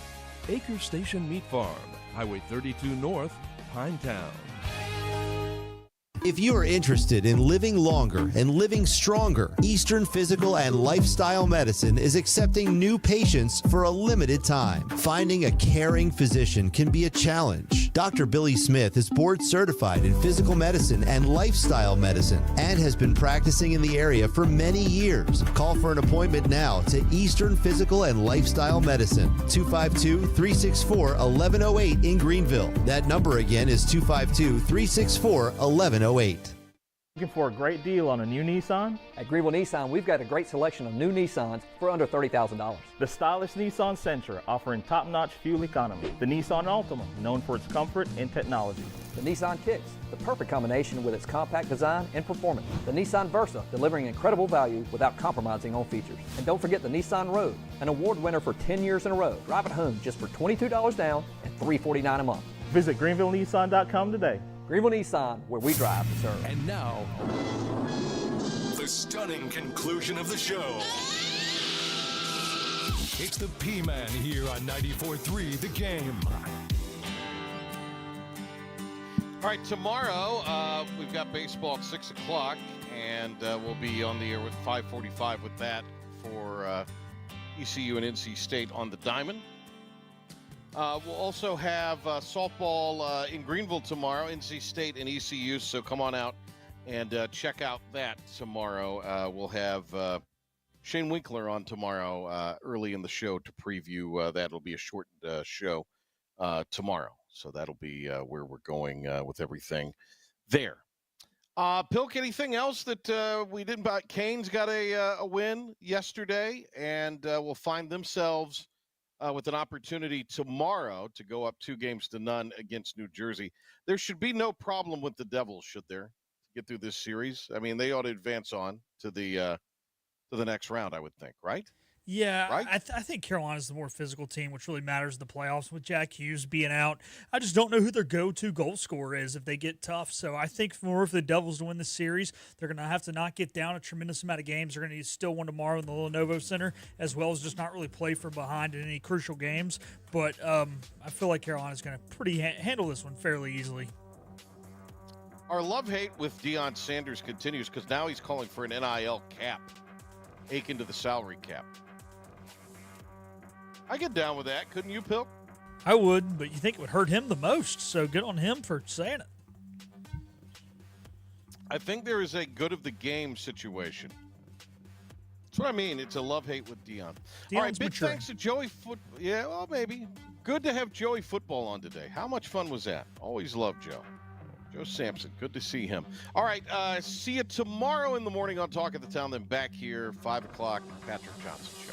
Acre Station Meat Farm, Highway 32 North, Pinetown. If you are interested in living longer and living stronger, Eastern Physical and Lifestyle Medicine is accepting new patients for a limited time. Finding a caring physician can be a challenge. Dr. Billy Smith is board certified in physical medicine and lifestyle medicine and has been practicing in the area for many years. Call for an appointment now to Eastern Physical and Lifestyle Medicine, 252-364-1108 in Greenville. That number again is 252-364-1108. Looking for a great deal on a new Nissan? At Greenville Nissan, we've got a great selection of new Nissans for under $30,000. The stylish Nissan Sentra, offering top-notch fuel economy. The Nissan Altima, known for its comfort and technology. The Nissan Kicks, the perfect combination with its compact design and performance. The Nissan Versa, delivering incredible value without compromising on features. And don't forget the Nissan Rogue, an award winner for 10 years in a row. Drive it home just for $22 down and $349 a month. Visit GreenvilleNissan.com today. Greenville Nissan, where we drive to serve. And now, the stunning conclusion of the show. It's the P-Man here on 94.3 The Game. All right, tomorrow we've got baseball at 6 o'clock, and we'll be on the air with 5:45 with that for ECU and NC State on the Diamond. We'll also have softball in Greenville tomorrow, NC State and ECU, so come on out and check out that tomorrow. We'll have Shane Winkler on tomorrow early in the show to preview that. It'll be a short show tomorrow, so that'll be where we're going with everything there. Pilk, anything else that we didn't buy? Canes got a win yesterday, and will find themselves with an opportunity tomorrow to go up 2-0 against New Jersey. There should be no problem with the Devils, should there, to get through this series? I mean, they ought to advance on to the next round, I would think, right? Yeah, right? I think Carolina's the more physical team, which really matters in the playoffs with Jack Hughes being out. I just don't know who their go-to goal scorer is if they get tough. So I think more for the Devils to win the series, they're going to have to not get down a tremendous amount of games. They're going to need still one tomorrow in the Lenovo Center, as well as just not really play from behind in any crucial games. But I feel like Carolina's going to handle this one fairly easily. Our love-hate with Deion Sanders continues because now he's calling for an NIL cap, akin to the salary cap. I get down with that. Couldn't you, Pilk? I would, but you think it would hurt him the most, so good on him for saying it. I think there is a good of the game situation. That's what I mean. It's a love-hate with Deion. All right, big thanks to Joey Yeah, well, maybe. Good to have Joey Football on today. How much fun was that? Always love Joe. Joe Sampson, good to see him. All right, see you tomorrow in the morning on Talk of the Town, then back here, 5 o'clock, Patrick Johnson Show.